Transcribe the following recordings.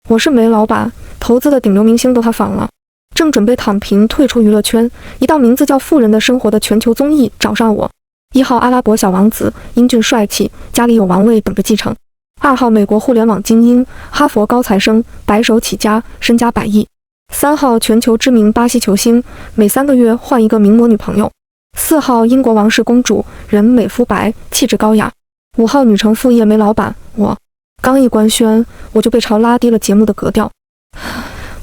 我是煤老板，投资的顶流明星都塌房了，正准备躺平退出娱乐圈，一档名字叫《富人的生活》的全球综艺找上我。1号阿拉伯小王子，英俊帅气，家里有王位等着继承。2号美国互联网精英，哈佛高材生，白手起家，身家100亿。3号全球知名巴西球星，每3个月换一个名模女朋友。4号英国王室公主，人美肤白，气质高雅。5号女成副业煤老板，我刚一官宣，我就被潮拉低了节目的格调。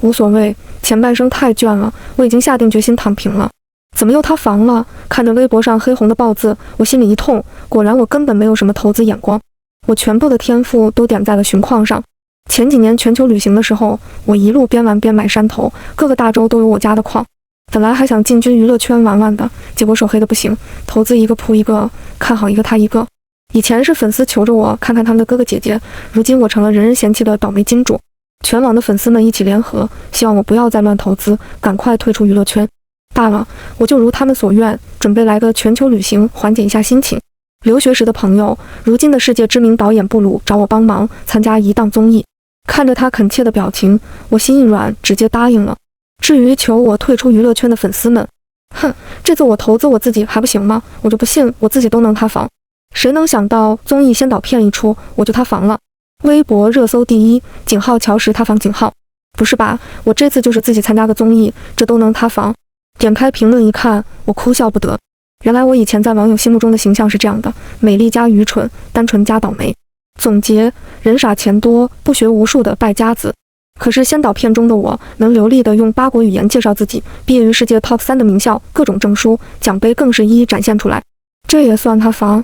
无所谓，前半生太倦了，我已经下定决心躺平了。怎么又塌房了？看着微博上黑红的爆字，我心里一痛。果然我根本没有什么投资眼光，我全部的天赋都点在了寻矿上。前几年全球旅行的时候，我一路边玩边买山头，各个大洲都有我家的矿。本来还想进军娱乐圈玩玩的，结果手黑的不行，投资一个扑一个，看好一个塌一个。以前是粉丝求着我看看他们的哥哥姐姐，如今我成了人人嫌弃的倒霉金主。全网的粉丝们一起联合，希望我不要再乱投资，赶快退出娱乐圈。罢了，我就如他们所愿，准备来个全球旅行，缓解一下心情。留学时的朋友，如今的世界知名导演布鲁找我帮忙参加一档综艺，看着他恳切的表情，我心一软，直接答应了。至于求我退出娱乐圈的粉丝们，哼，这次我投资我自己还不行吗？我就不信我自己都能塌房。谁能想到综艺先导片一出，我就塌房了。微博热搜第一，井号乔石塌房井号。不是吧，我这次就是自己参加个综艺，这都能塌房？点开评论一看，我哭笑不得。原来我以前在网友心目中的形象是这样的：美丽加愚蠢，单纯加倒霉。总结：人傻钱多，不学无术的败家子。可是先导片中的我，能流利地用8国语言介绍自己，毕业于世界 Top 3的名校，各种证书、奖杯更是一一展现出来。这也算塌房？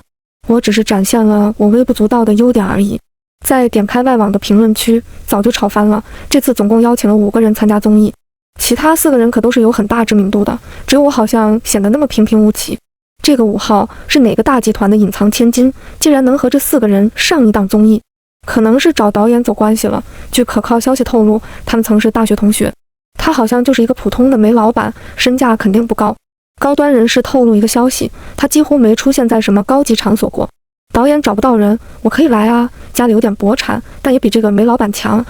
我只是展现了我微不足道的优点而已。再点开外网的评论区，早就吵翻了。这次总共邀请了5个人参加综艺，其他4个人可都是有很大知名度的，只有我好像显得那么平平无奇。这个5号是哪个大集团的隐藏千金，竟然能和这4个人上一档综艺？可能是找导演走关系了。据可靠消息透露，他们曾是大学同学。他好像就是一个普通的煤老板，身价肯定不高。高端人士透露一个消息，他几乎没出现在什么高级场所过。导演找不到人，我可以来啊，家里有点薄产，但也比这个煤老板强。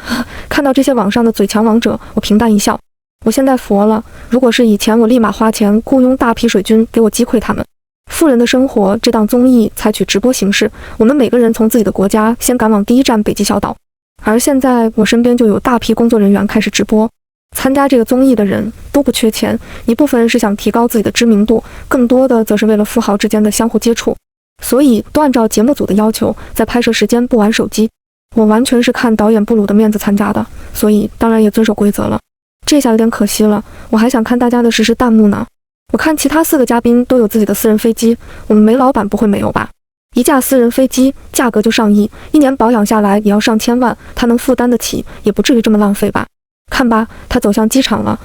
看到这些网上的嘴强王者，我平淡一笑。我现在佛了，如果是以前，我立马花钱雇佣大批水军给我击溃他们。富人的生活这档综艺采取直播形式，我们每个人从自己的国家先赶往第一站北极小岛，而现在我身边就有大批工作人员开始直播。参加这个综艺的人都不缺钱，一部分是想提高自己的知名度，更多的则是为了富豪之间的相互接触，所以都按照节目组的要求，在拍摄时间不玩手机。我完全是看导演布鲁的面子参加的，所以当然也遵守规则了。这下有点可惜了，我还想看大家的实时弹幕呢。我看其他4个嘉宾都有自己的私人飞机，我们煤老板不会没有吧？一架私人飞机价格就上亿，1年保养下来也要上千万，他能负担得起，也不至于这么浪费吧？看吧，他走向机场了。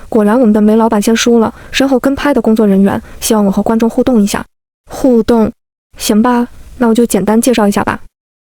果然我们的煤老板先输了。身后跟拍的工作人员希望我和观众互动一下。互动？行吧，那我就简单介绍一下吧。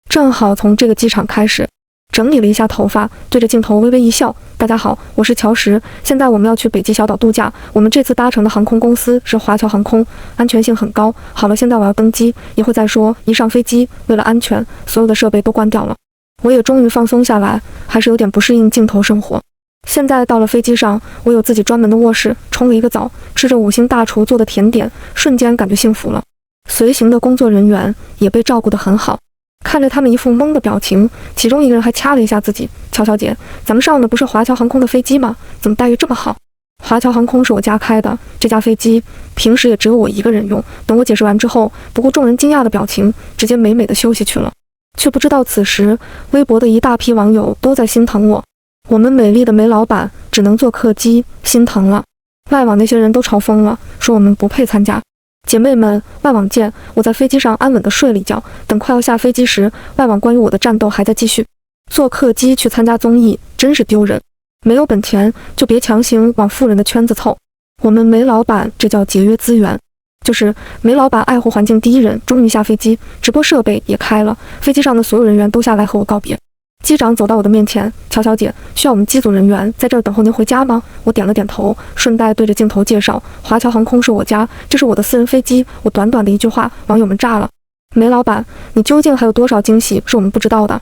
正好从这个机场开始，整理了一下头发，对着镜头微微一笑。大家好，我是乔石，现在我们要去北极小岛度假，我们这次搭乘的航空公司是华侨航空，安全性很高。好了，现在我要登机，一会再说。一上飞机，为了安全，所有的设备都关掉了。我也终于放松下来，还是有点不适应镜头生活。现在到了飞机上，我有自己专门的卧室，冲了一个澡，吃着5星大厨做的甜点，瞬间感觉幸福了。随行的工作人员也被照顾得很好，看着他们一副懵的表情，其中一个人还掐了一下自己。乔小姐，咱们上的不是华侨航空的飞机吗？怎么待遇这么好？华侨航空是我家开的，这架飞机平时也只有我一个人用。等我解释完之后，不顾众人惊讶的表情，直接美美的休息去了。却不知道此时微博的一大批网友都在心疼我，我们美丽的煤老板只能坐客机，心疼了。外网那些人都嘲疯了，说我们不配参加。姐妹们，外网见！我在飞机上安稳地睡了一觉，等快要下飞机时，外网关于我的战斗还在继续。坐客机去参加综艺真是丢人，没有本钱就别强行往富人的圈子凑。我们煤老板这叫节约资源。就是煤老板爱护环境第一人，终于下飞机，直播设备也开了，飞机上的所有人员都下来和我告别。机长走到我的面前，乔小姐，需要我们机组人员在这儿等候您回家吗？我点了点头，顺带对着镜头介绍，华侨航空是我家，这是我的私人飞机。我短短的一句话，网友们炸了。煤老板，你究竟还有多少惊喜是我们不知道的？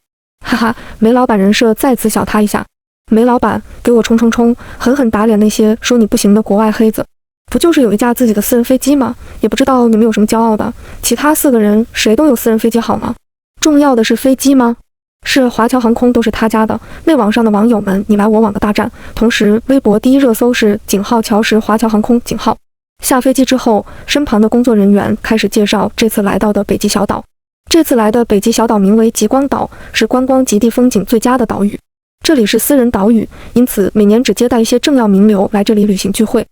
哈哈，煤老板人设再次小塌一下。煤老板给我冲冲冲，狠狠打脸那些说你不行的国外黑子。不就是有一架自己的私人飞机吗？也不知道你们有什么骄傲的，其他4个人谁都有私人飞机好吗？重要的是飞机吗？是华侨航空都是他家的。内网上的网友们你来我往的大战，同时微博第一热搜是井号乔时华侨航空井号。下飞机之后，身旁的工作人员开始介绍这次来到的北极小岛。这次来的北极小岛名为极光岛，是观光极地风景最佳的岛屿。这里是私人岛屿，因此每年只接待一些政要名流来这里旅行聚会。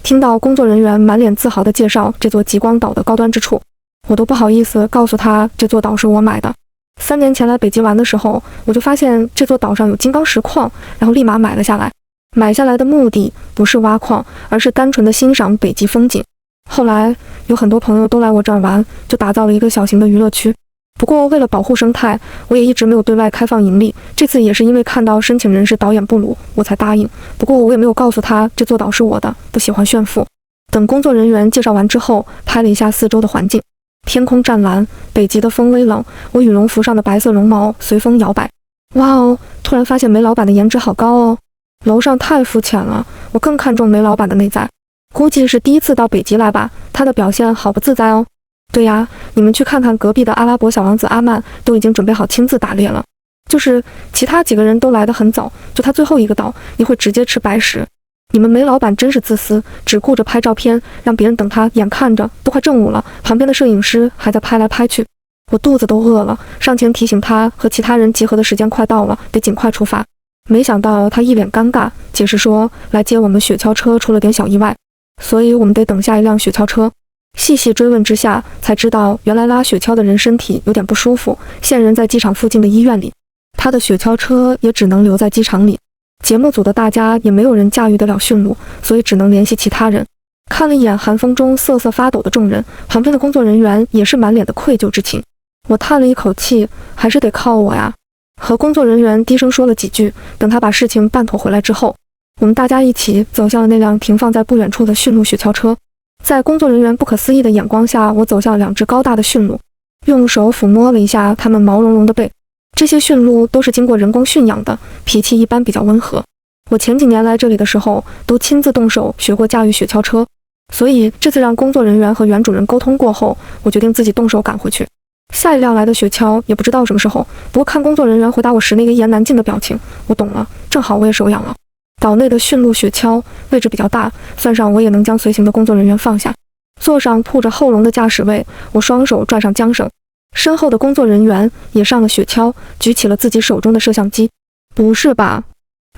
听到工作人员满脸自豪地介绍这座极光岛的高端之处，我都不好意思告诉他这座岛是我买的。3年前来北极玩的时候，我就发现这座岛上有金刚石矿，然后立马买了下来。买下来的目的不是挖矿，而是单纯的欣赏北极风景。后来有很多朋友都来我这儿玩，就打造了一个小型的娱乐区。不过为了保护生态，我也一直没有对外开放盈利。这次也是因为看到申请人是导演布鲁，我才答应。不过我也没有告诉他这座岛是我的，不喜欢炫富。等工作人员介绍完之后，拍了一下四周的环境。天空湛蓝，北极的风微冷，我羽绒服上的白色绒毛随风摇摆。哇哦！突然发现煤老板的颜值好高哦。楼上太肤浅了，我更看重煤老板的内在。估计是第一次到北极来吧，他的表现好不自在哦。对呀，你们去看看隔壁的阿拉伯小王子阿曼，都已经准备好亲自打猎了。就是其他几个人都来得很早，就他最后一个到，你会直接吃白食。你们煤老板真是自私，只顾着拍照片，让别人等他眼看着都快正午了，旁边的摄影师还在拍来拍去。我肚子都饿了，上前提醒他和其他人集合的时间快到了，得尽快出发。没想到他一脸尴尬，解释说来接我们雪橇车出了点小意外，所以我们得等下一辆雪橇车。细细追问之下，才知道原来拉雪橇的人身体有点不舒服，现人在机场附近的医院里，他的雪橇车也只能留在机场里。节目组的大家也没有人驾驭得了驯鹿，所以只能联系其他人。看了一眼寒风中瑟瑟发抖的众人，旁边的工作人员也是满脸的愧疚之情。我叹了一口气，还是得靠我呀。和工作人员低声说了几句，等他把事情办妥回来之后，我们大家一起走向了那辆停放在不远处的驯鹿雪橇车。在工作人员不可思议的眼光下，我走向2只高大的驯鹿，用手抚摸了一下它们毛茸茸的背。这些驯鹿都是经过人工驯养的，脾气一般比较温和。我前几年来这里的时候，都亲自动手学过驾驭雪橇车，所以这次让工作人员和原主人沟通过后，我决定自己动手赶回去。下一辆来的雪橇也不知道什么时候，不过看工作人员回答我时那个一言难尽的表情，我懂了，正好我也手痒了。岛内的驯鹿雪橇位置比较大，算上我也能将随行的工作人员放下。坐上铺着厚绒的驾驶位，我双手拽上缰绳，身后的工作人员也上了雪橇，举起了自己手中的摄像机。不是吧？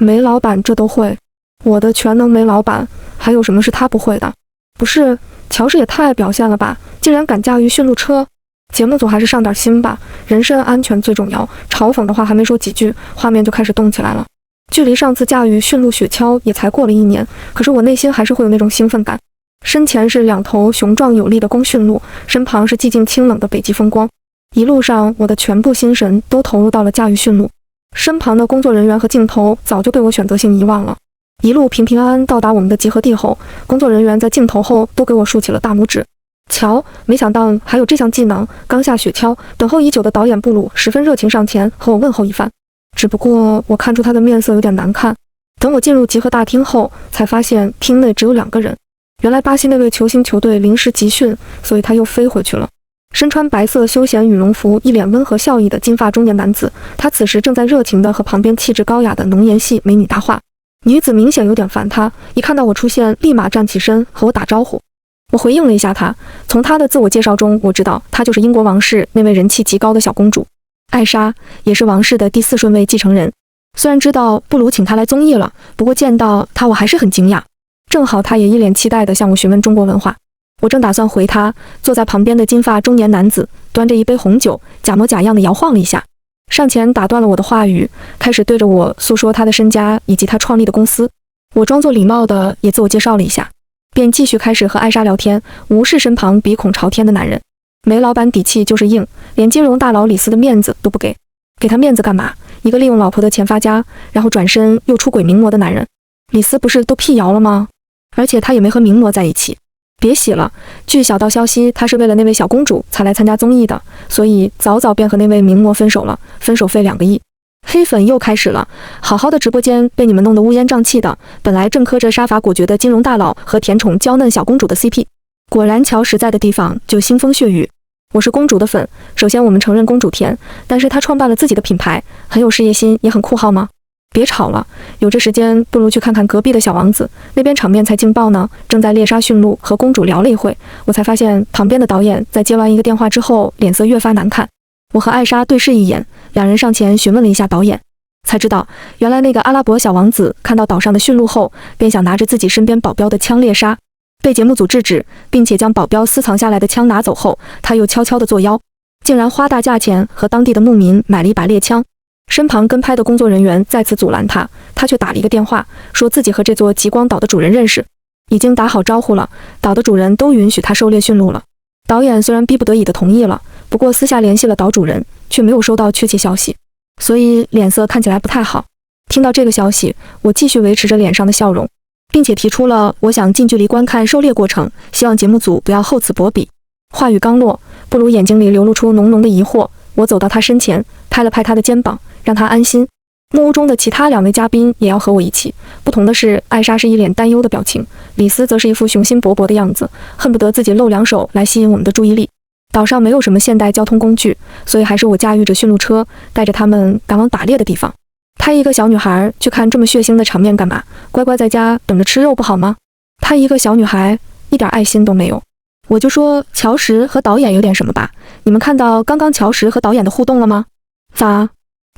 煤老板这都会？我的全能煤老板，还有什么是他不会的？不是，乔氏也太爱表现了吧，竟然敢驾驭驯鹿车。节目组还是上点心吧，人身安全最重要。嘲讽的话还没说几句，画面就开始动起来了。距离上次驾驭驯鹿雪橇也才过了1年，可是我内心还是会有那种兴奋感。身前是2头雄壮有力的公驯鹿，身旁是寂静清冷的北极风光。一路上我的全部心神都投入到了驾驭驯鹿，身旁的工作人员和镜头早就被我选择性遗忘了。一路平平安安到达我们的集合地后，工作人员在镜头后都给我竖起了大拇指。瞧，没想到还有这项技能。刚下雪橇，等候已久的导演布鲁十分热情上前和我问候一番，只不过我看出他的面色有点难看。等我进入集合大厅后，才发现厅内只有2个人。原来巴西那位球星球队临时集训，所以他又飞回去了。身穿白色休闲羽绒服，一脸温和笑意的金发中年男子，他此时正在热情地和旁边气质高雅的浓颜系美女搭话。女子明显有点烦他，一看到我出现，立马站起身和我打招呼。我回应了一下他，从他的自我介绍中，我知道她就是英国王室那位人气极高的小公主艾莎，也是王室的第4顺位继承人。虽然知道布鲁请她来综艺了，不过见到她我还是很惊讶。正好她也一脸期待地向我询问中国文化，我正打算回她，坐在旁边的金发中年男子端着一杯红酒，假模假样地摇晃了一下，上前打断了我的话语，开始对着我诉说他的身家以及他创立的公司。我装作礼貌地也自我介绍了一下，便继续开始和艾莎聊天，无视身旁鼻孔朝天的男人。煤老板底气就是硬，连金融大佬李斯的面子都不给，给他面子干嘛？一个利用老婆的钱发家，然后转身又出轨名模的男人，李斯不是都辟谣了吗？而且他也没和名模在一起。别洗了，据小道消息，他是为了那位小公主才来参加综艺的，所以早早便和那位名模分手了，分手费2个亿。黑粉又开始了，好好的直播间被你们弄得乌烟瘴气的，本来正磕着杀伐果决的金融大佬和甜宠娇嫩小公主的 CP， 果然乔实在的地方就腥风血雨。我是公主的粉，首先我们承认公主甜，但是她创办了自己的品牌，很有事业心，也很酷好吗？别吵了，有这时间不如去看看隔壁的小王子，那边场面才劲爆呢。正在猎杀驯鹿和公主聊了一会，我才发现旁边的导演在接完一个电话之后，脸色越发难看。我和艾莎对视一眼，两人上前询问了一下导演，才知道原来那个阿拉伯小王子看到岛上的驯鹿后，便想拿着自己身边保镖的枪猎杀，被节目组制止，并且将保镖私藏下来的枪拿走后，他又悄悄地作妖，竟然花大价钱和当地的牧民买了一把猎枪。身旁跟拍的工作人员再次阻拦他，他却打了一个电话，说自己和这座极光岛的主人认识，已经打好招呼了，岛的主人都允许他狩猎驯鹿了。导演虽然逼不得已的同意了，不过私下联系了岛主人，却没有收到确切消息，所以脸色看起来不太好。听到这个消息，我继续维持着脸上的笑容，并且提出了我想近距离观看狩猎过程，希望节目组不要厚此薄彼。话语刚落，布鲁眼睛里流露出浓浓的疑惑，我走到他身前，拍了拍他的肩膀，让他安心。木屋中的其他2位嘉宾也要和我一起，不同的是，艾莎是一脸担忧的表情，李斯则是一副雄心勃勃的样子，恨不得自己露2手来吸引我们的注意力。岛上没有什么现代交通工具，所以还是我驾驭着驯鹿车，带着他们赶往打猎的地方。她一个小女孩去看这么血腥的场面干嘛？乖乖在家等着吃肉不好吗？她一个小女孩一点爱心都没有。我就说乔石和导演有点什么吧，你们看到刚刚乔石和导演的互动了吗？咋？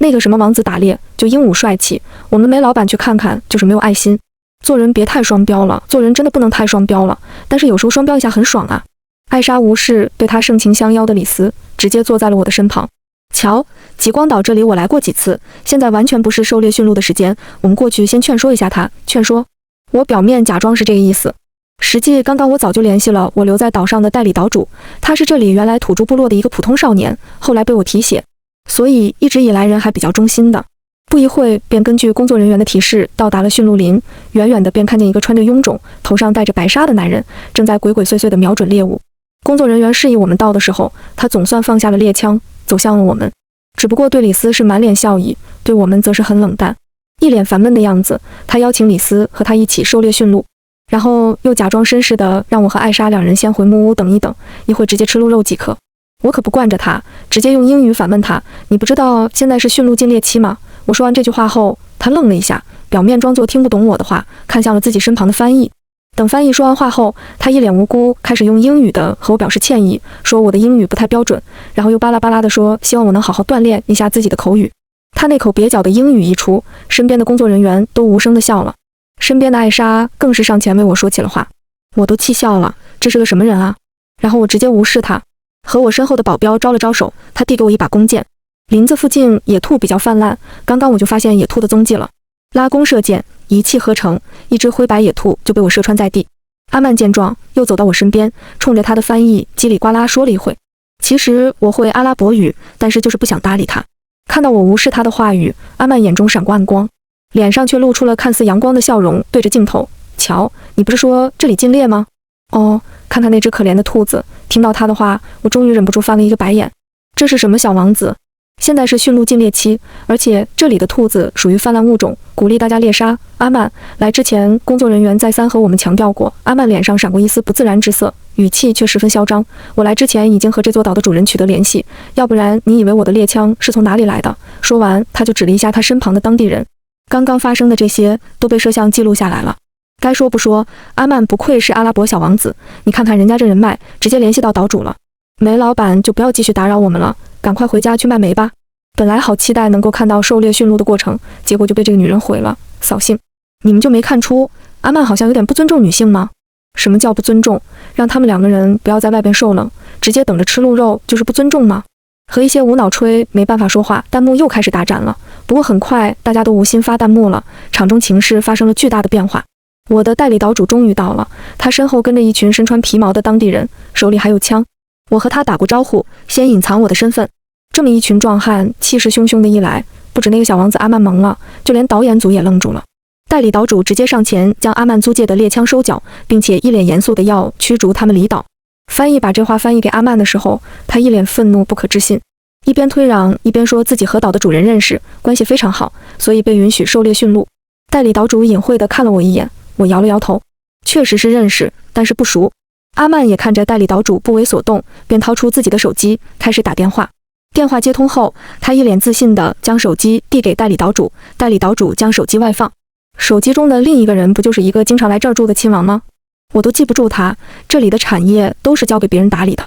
那个什么王子打猎就英武帅气，我们梅老板去看看就是没有爱心。做人别太双标了，做人真的不能太双标了，但是有时候双标一下很爽啊。艾莎无视对她盛情相邀的李斯，直接坐在了我的身旁。瞧，极光岛这里我来过几次，现在完全不是狩猎驯鹿的时间，我们过去先劝说一下他。劝说？我表面假装是这个意思，实际刚刚我早就联系了我留在岛上的代理岛主，他是这里原来土著部落的一个普通少年，后来被我提携，所以一直以来人还比较忠心的。不一会便根据工作人员的提示到达了驯鹿林，远远的便看见一个穿着臃肿、头上戴着白纱的男人正在鬼鬼祟祟地瞄准猎物。工作人员示意我们到的时候，他总算放下了猎枪，走向了我们。只不过对李斯是满脸笑意，对我们则是很冷淡，一脸烦闷的样子。他邀请李斯和他一起狩猎驯鹿，然后又假装绅士的让我和艾莎2人先回木屋等一等，一会直接吃鹿肉即可。我可不惯着他，直接用英语反问他：“你不知道现在是驯鹿禁猎期吗？”我说完这句话后，他愣了一下，表面装作听不懂我的话，看向了自己身旁的翻译。等翻译说完话后，他一脸无辜，开始用英语的和我表示歉意，说我的英语不太标准，然后又巴拉巴拉的说希望我能好好锻炼一下自己的口语。他那口蹩脚的英语一出，身边的工作人员都无声的笑了，身边的艾莎更是上前为我说起了话，我都气笑了，这是个什么人啊？然后我直接无视他，和我身后的保镖招了招手，他递给我一把弓箭。林子附近野兔比较泛滥，刚刚我就发现野兔的踪迹了，拉弓射箭，一气呵成，一只灰白野兔就被我射穿在地。阿曼见状又走到我身边，冲着他的翻译叽里呱啦说了一会。其实我会阿拉伯语，但是就是不想搭理他。看到我无视他的话语，阿曼眼中闪过暗光，脸上却露出了看似阳光的笑容，对着镜头：“瞧，你不是说这里禁猎吗？”哦，看看那只可怜的兔子。听到他的话，我终于忍不住翻了一个白眼。这是什么小王子？现在是驯鹿禁猎期，而且这里的兔子属于泛滥物种，鼓励大家猎杀。阿曼来之前，工作人员再三和我们强调过。阿曼脸上闪过一丝不自然之色，语气却十分嚣张。我来之前已经和这座岛的主人取得联系，要不然你以为我的猎枪是从哪里来的？说完，他就指了一下他身旁的当地人。刚刚发生的这些都被摄像记录下来了。该说不说，阿曼不愧是阿拉伯小王子，你看看人家这人脉，直接联系到岛主了。梅老板就不要继续打扰我们了，赶快回家去卖煤吧。本来好期待能够看到狩猎驯鹿的过程，结果就被这个女人毁了，扫兴。你们就没看出阿曼好像有点不尊重女性吗？什么叫不尊重？让他们2个人不要在外边受冷，直接等着吃鹿肉就是不尊重吗？和一些无脑吹没办法说话，弹幕又开始大战了。不过很快大家都无心发弹幕了，场中情势发生了巨大的变化。我的代理岛主终于到了，他身后跟着一群身穿皮毛的当地人，手里还有枪。我和他打过招呼，先隐藏我的身份。这么一群壮汉气势汹汹的一来，不止那个小王子阿曼懵了，就连导演组也愣住了。代理岛主直接上前将阿曼租借的猎枪收缴，并且一脸严肃地要驱逐他们离岛。翻译把这话翻译给阿曼的时候，他一脸愤怒不可置信，一边推攘一边说自己和岛的主人认识，关系非常好，所以被允许狩猎驯鹿。代理岛主隐晦地看了我一眼，我摇了摇头，确实是认识，但是不熟。阿曼也看着代理岛主不为所动，便掏出自己的手机开始打电话。电话接通后，他一脸自信地将手机递给代理岛主，代理岛主将手机外放。手机中的另一个人不就是一个经常来这儿住的亲王吗？我都记不住他，这里的产业都是交给别人打理的。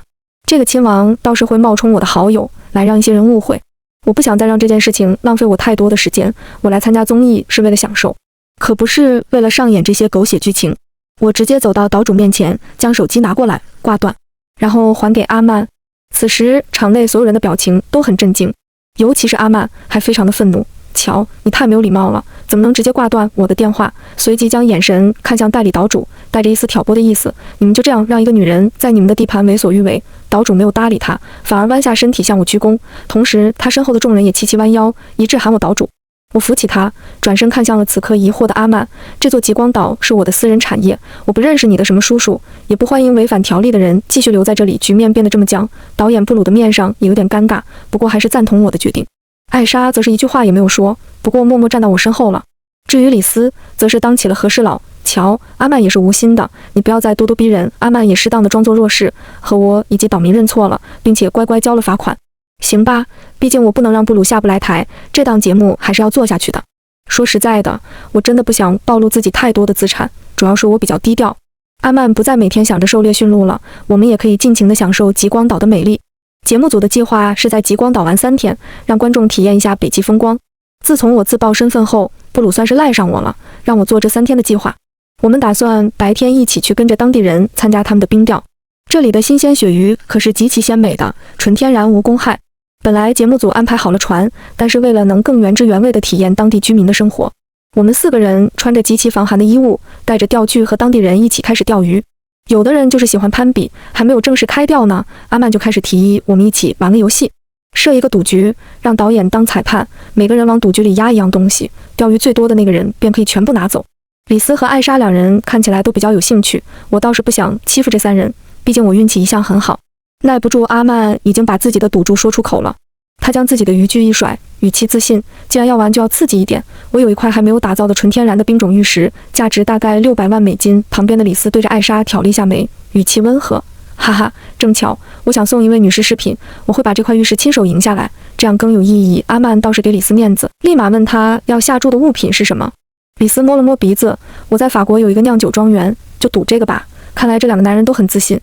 这个亲王倒是会冒充我的好友，来让一些人误会。我不想再让这件事情浪费我太多的时间，我来参加综艺是为了享受，可不是为了上演这些狗血剧情。我直接走到岛主面前，将手机拿过来，挂断，然后还给阿曼。此时场内所有人的表情都很震惊，尤其是阿曼还非常的愤怒。乔，你太没有礼貌了，怎么能直接挂断我的电话？随即将眼神看向代理岛主，带着一丝挑拨的意思。你们就这样让一个女人在你们的地盘为所欲为？岛主没有搭理他，反而弯下身体向我鞠躬，同时他身后的众人也齐齐弯腰，一致喊我岛主。我扶起他，转身看向了此刻疑惑的阿曼。这座极光岛是我的私人产业，我不认识你的什么叔叔，也不欢迎违反条例的人继续留在这里。局面变得这么僵，导演布鲁的面上也有点尴尬，不过还是赞同我的决定。艾莎则是一句话也没有说，不过默默站到我身后了。至于李斯，则是当起了和事佬。乔，阿曼也是无心的，你不要再咄咄逼人。阿曼也适当的装作弱势，和我以及岛民认错了，并且乖乖交了罚款。行吧，毕竟我不能让布鲁下不来台，这档节目还是要做下去的。说实在的，我真的不想暴露自己太多的资产，主要是我比较低调。阿曼不再每天想着狩猎驯鹿了，我们也可以尽情地享受极光岛的美丽。节目组的计划是在极光岛玩3天，让观众体验一下北极风光。自从我自曝身份后，布鲁算是赖上我了，让我做这3天的计划。我们打算白天一起去跟着当地人参加他们的冰钓，这里的新鲜鳕鱼可是极其鲜美的，纯天然无公害。本来节目组安排好了船，但是为了能更原汁原味地体验当地居民的生活，我们4个人穿着极其防寒的衣物，带着钓具和当地人一起开始钓鱼。有的人就是喜欢攀比，还没有正式开钓呢，阿曼就开始提议我们一起玩个游戏，设一个赌局，让导演当裁判，每个人往赌局里压一样东西，钓鱼最多的那个人便可以全部拿走。李斯和艾莎2人看起来都比较有兴趣，我倒是不想欺负这3人，毕竟我运气一向很好。耐不住阿曼已经把自己的赌注说出口了，他将自己的渔具一甩，语气自信，既然要玩就要刺激一点。我有一块还没有打造的纯天然的冰种玉石，价值大概600万美金。旁边的李斯对着艾莎挑了一下眉，语气温和，哈哈，正巧我想送一位女士饰品，我会把这块玉石亲手赢下来，这样更有意义。阿曼倒是给李斯面子，立马问他要下注的物品是什么。李斯摸了摸鼻子，我在法国有一个酿酒庄园，就赌这个吧。看来这2个男人都很自信。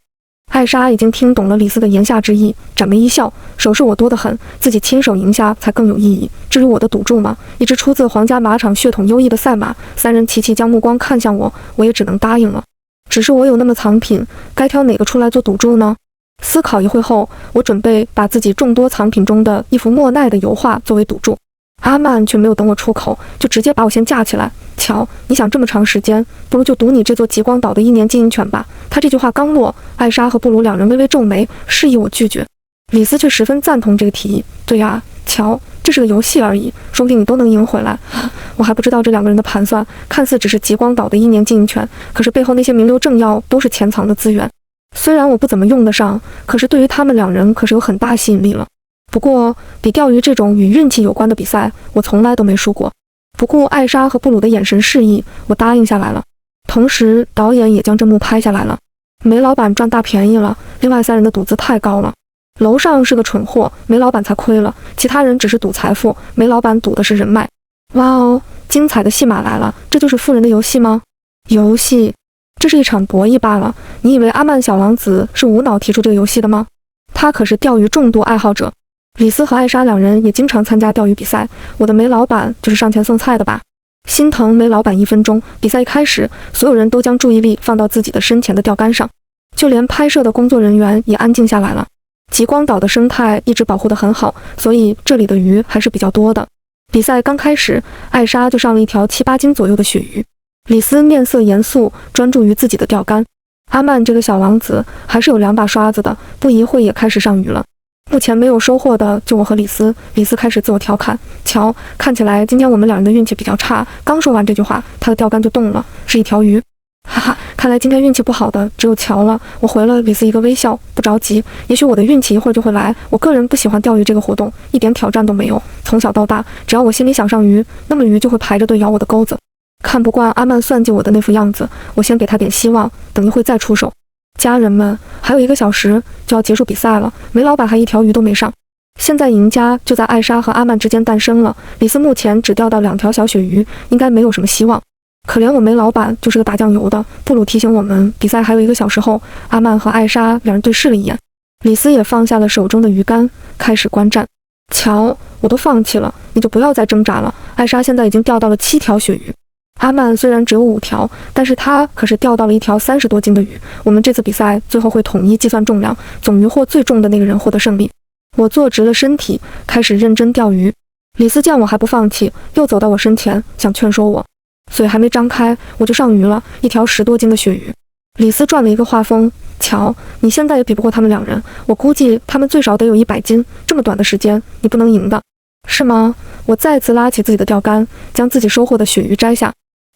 艾莎已经听懂了李斯的言下之意，展眉一笑，手是我多得很，自己亲手赢下才更有意义。至于我的赌注嘛，一只出自皇家马场血统优异的赛马。3人齐齐将目光看向我，我也只能答应了。只是我有那么藏品，该挑哪个出来做赌注呢？思考一会后，我准备把自己众多藏品中的一幅莫奈的油画作为赌注。阿曼却没有等我出口，就直接把我先架起来。乔，你想这么长时间，不如就赌你这座极光岛的1年经营权吧。他这句话刚落，艾莎和布鲁2人微微皱眉，示意我拒绝。李斯却十分赞同这个提议。对呀，乔，这是个游戏而已，说不定你都能赢回来。我还不知道这2个人的盘算，看似只是极光岛的1年经营权，可是背后那些名流政要都是潜藏的资源。虽然我不怎么用得上，可是对于他们2人可是有很大吸引力了。不过比钓鱼这种与运气有关的比赛，我从来都没输过。不顾艾莎和布鲁的眼神示意，我答应下来了。同时导演也将这幕拍下来了。梅老板赚大便宜了，另外3人的赌资太高了。楼上是个蠢货，梅老板才亏了，其他人只是赌财富，梅老板赌的是人脉。哇哦，精彩的戏码来了，这就是富人的游戏吗？游戏？这是一场博弈罢了。你以为阿曼小王子是无脑提出这个游戏的吗？他可是钓鱼重度爱好者。李斯和艾莎2人也经常参加钓鱼比赛，我的梅老板就是上前送菜的吧？心疼梅老板1分钟。比赛一开始，所有人都将注意力放到自己的身前的钓竿上，就连拍摄的工作人员也安静下来了。极光岛的生态一直保护得很好，所以这里的鱼还是比较多的。比赛刚开始，艾莎就上了一条7、8斤左右的鳕鱼，李斯面色严肃，专注于自己的钓竿。阿曼这个小王子还是有2把刷子的，不一会也开始上鱼了。目前没有收获的就我和李斯。李斯开始自我调侃，瞧，看起来今天我们两人的运气比较差。刚说完这句话，他的钓竿就动了，是一条鱼。哈哈，看来今天运气不好的只有乔了。我回了李斯一个微笑，不着急，也许我的运气一会儿就会来。我个人不喜欢钓鱼这个活动，一点挑战都没有。从小到大，只要我心里想上鱼，那么鱼就会排着队咬我的钩子。看不惯阿曼算计我的那副样子，我先给他点希望，等一会再出手。家人们，还有1个小时就要结束比赛了，梅老板还一条鱼都没上。现在赢家就在艾莎和阿曼之间诞生了。李斯目前只钓到2条小鳕鱼，应该没有什么希望。可怜我梅老板就是个打酱油的。布鲁提醒我们，比赛还有1个小时后。阿曼和艾莎两人对视了一眼，李斯也放下了手中的鱼竿，开始观战。瞧，我都放弃了，你就不要再挣扎了。艾莎现在已经钓到了7条鳕鱼。阿曼虽然只有5条，但是他可是钓到了1条30多斤的鱼。我们这次比赛最后会统一计算重量，总鱼获最重的那个人获得胜利。我坐直了身体，开始认真钓鱼。李斯见我还不放弃，又走到我身前，想劝说我，嘴还没张开，我就上鱼了，1条10多斤的鳕鱼。李斯转了一个画风，瞧，你现在也比不过他们2人，我估计他们最少得有100斤，这么短的时间，你不能赢的，是吗？我再次拉起自己的钓竿，将自己收获的鳕鱼摘下。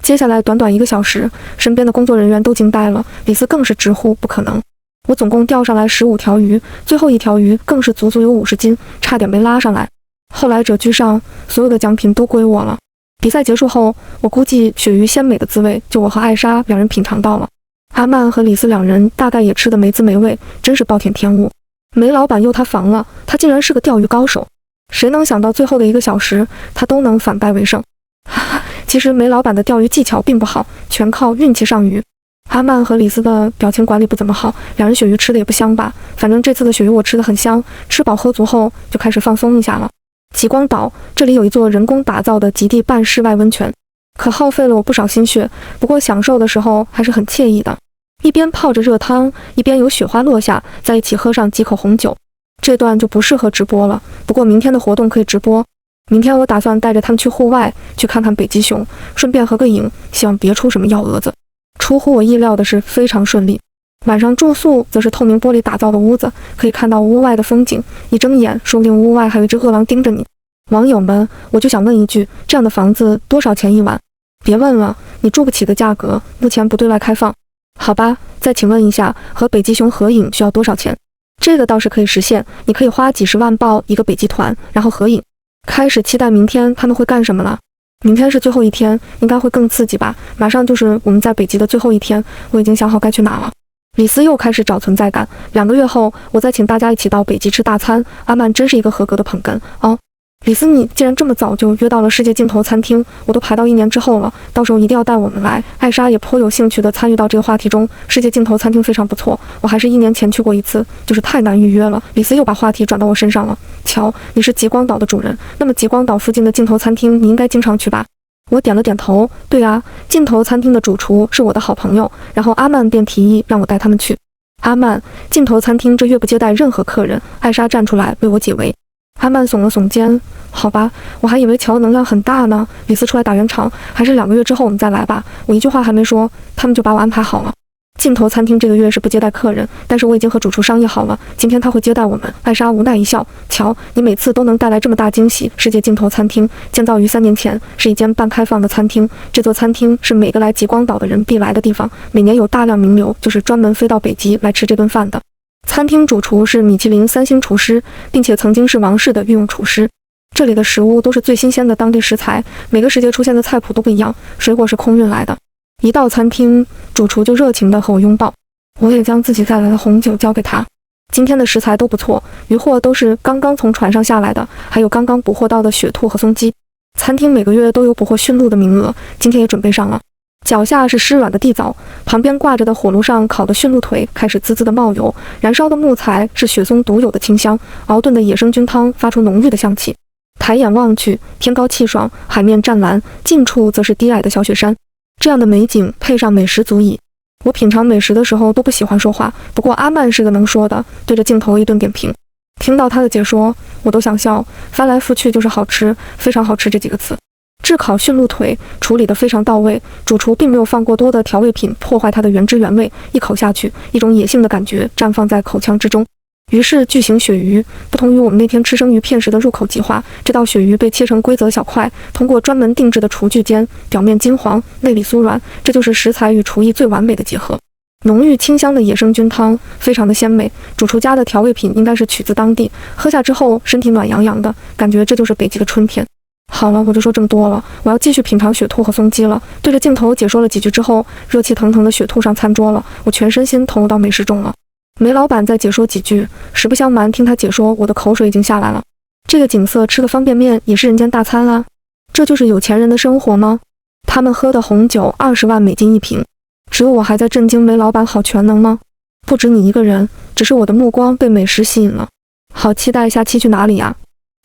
接下来短短1个小时，身边的工作人员都惊呆了，李斯更是直呼不可能。我总共钓上来15条鱼，最后1条鱼更是足足有50斤，差点没拉上来。后来者居上，所有的奖品都归我了。比赛结束后，我估计鳕鱼鲜美的滋味就我和艾莎两人品尝到了，阿曼和李斯两人大概也吃得没滋没味，真是暴殄天物。梅老板又他防了，他竟然是个钓鱼高手，谁能想到最后的1个小时他都能反败为胜。哈哈，其实梅老板的钓鱼技巧并不好，全靠运气上鱼。阿曼和李斯的表情管理不怎么好，两人鳕鱼吃的也不香吧，反正这次的鳕鱼我吃得很香，吃饱喝足后就开始放松一下了。极光岛这里有一座人工打造的极地半室外温泉，可耗费了我不少心血，不过享受的时候还是很惬意的，一边泡着热汤，一边有雪花落下，在一起喝上几口红酒。这段就不适合直播了，不过明天的活动可以直播。明天我打算带着他们去户外，去看看北极熊，顺便合个影，希望别出什么幺蛾子。出乎我意料的是非常顺利。晚上住宿则是透明玻璃打造的屋子，可以看到屋外的风景，一睁眼说不定屋外还有一只饿狼盯着你。网友们，我就想问一句，这样的房子多少钱一晚？别问了，你住不起的价格，目前不对外开放。好吧，再请问一下，和北极熊合影需要多少钱？这个倒是可以实现，你可以花几十万报一个北极团，然后合影。开始期待明天他们会干什么了。明天是最后一天，应该会更刺激吧。马上就是我们在北极的最后一天，我已经想好该去哪了。李斯又开始找存在感。2个月后，我再请大家一起到北极吃大餐。阿曼真是一个合格的捧哏哦。李斯，你竟然这么早就约到了世界尽头餐厅，我都排到1年之后了，到时候一定要带我们来。艾莎也颇有兴趣地参与到这个话题中。世界尽头餐厅非常不错，我还是1年前去过一次，就是太难预约了。李斯又把话题转到我身上了。瞧，你是极光岛的主人，那么极光岛附近的尽头餐厅你应该经常去吧？我点了点头，对啊，尽头餐厅的主厨是我的好朋友，然后阿曼便提议让我带他们去。阿曼，尽头餐厅这月不接待任何客人。艾莎站出来为我解围。阿曼耸了耸肩，好吧，我还以为乔能量很大呢。李斯出来打圆场，还是2个月之后我们再来吧。我一句话还没说，他们就把我安排好了。尽头餐厅这个月是不接待客人，但是我已经和主厨商议好了，今天他会接待我们。艾莎无奈一笑，乔，你每次都能带来这么大惊喜。世界尽头餐厅建造于3年前，是一间半开放的餐厅。这座餐厅是每个来极光岛的人必来的地方，每年有大量名流就是专门飞到北极来吃这顿饭的。餐厅主厨是米其林3星厨师，并且曾经是王室的御用厨师。这里的食物都是最新鲜的当地食材，每个时节出现的菜谱都不一样，水果是空运来的。一到餐厅，主厨就热情地和我拥抱，我也将自己带来的红酒交给他。今天的食材都不错，鱼货都是刚刚从船上下来的，还有刚刚捕获到的雪兔和松鸡。餐厅每个月都有捕获驯鹿的名额，今天也准备上了。脚下是湿软的地藻，旁边挂着的火炉上烤的驯鹿腿开始滋滋的冒油，燃烧的木材是雪松独有的清香，熬炖的野生菌汤发出浓郁的香气。抬眼望去，天高气爽，海面湛蓝，近处则是低矮的小雪山。这样的美景配上美食足矣。我品尝美食的时候都不喜欢说话，不过阿曼是个能说的，对着镜头一顿点评。听到他的解说，我都想笑，翻来覆去就是好吃，非常好吃这几个字。炙烤驯鹿腿处理得非常到位，主厨并没有放过多的调味品破坏它的原汁原味，一口下去，一种野性的感觉绽放在口腔之中。于是巨型鳕鱼，不同于我们那天吃生鱼片时的入口即化，这道鳕鱼被切成规则小块，通过专门定制的厨具煎，表面金黄，内里酥软，这就是食材与厨艺最完美的结合。浓郁清香的野生菌汤，非常的鲜美。主厨家的调味品应该是取自当地，喝下之后身体暖洋洋的，感觉这就是北极的春天。好了，我就说这么多了，我要继续品尝雪兔和松鸡了。对着镜头解说了几句之后，热气腾腾的雪兔上餐桌了，我全身心投入到美食中了。梅老板再解说几句，实不相瞒，听他解说，我的口水已经下来了。这个景色吃个方便面也是人间大餐啊，这就是有钱人的生活吗？他们喝的红酒20万美金一瓶，只有我还在震惊梅老板好全能吗？不止你一个人，只是我的目光被美食吸引了。好期待下期去哪里呀？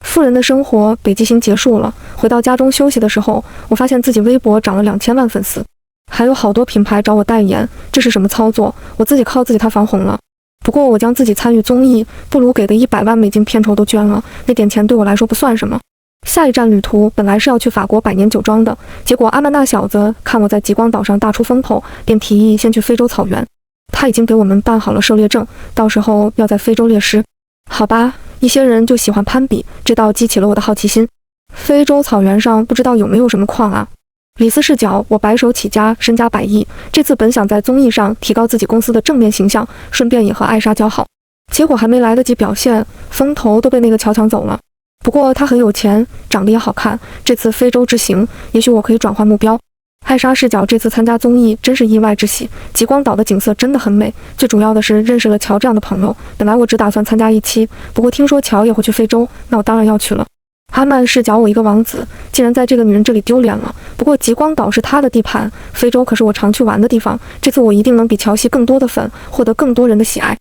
富人的生活北极行结束了，回到家中休息的时候，我发现自己微博涨了2000万粉丝，还有好多品牌找我代言，这是什么操作？我自己靠自己他防红了。不过我将自己参与综艺，不如给的100万美金片酬都捐了，那点钱对我来说不算什么。下一站旅途本来是要去法国百年酒庄的，结果阿曼达小子看我在极光岛上大出风头，便提议先去非洲草原。他已经给我们办好了狩猎证，到时候要在非洲猎狮。好吧，一些人就喜欢攀比，这倒激起了我的好奇心。非洲草原上不知道有没有什么矿啊？李斯视角，我白手起家，身家100亿，这次本想在综艺上提高自己公司的正面形象，顺便也和艾莎交好，结果还没来得及表现，风头都被那个乔抢走了。不过他很有钱，长得也好看，这次非洲之行，也许我可以转换目标。艾莎视角这次参加综艺真是意外之喜，极光岛的景色真的很美，最主要的是认识了乔这样的朋友。本来我只打算参加1期，不过听说乔也会去非洲，那我当然要去了。阿曼视角，我一个王子，竟然在这个女人这里丢脸了。不过极光岛是她的地盘，非洲可是我常去玩的地方，这次我一定能比乔西更多的粉，获得更多人的喜爱。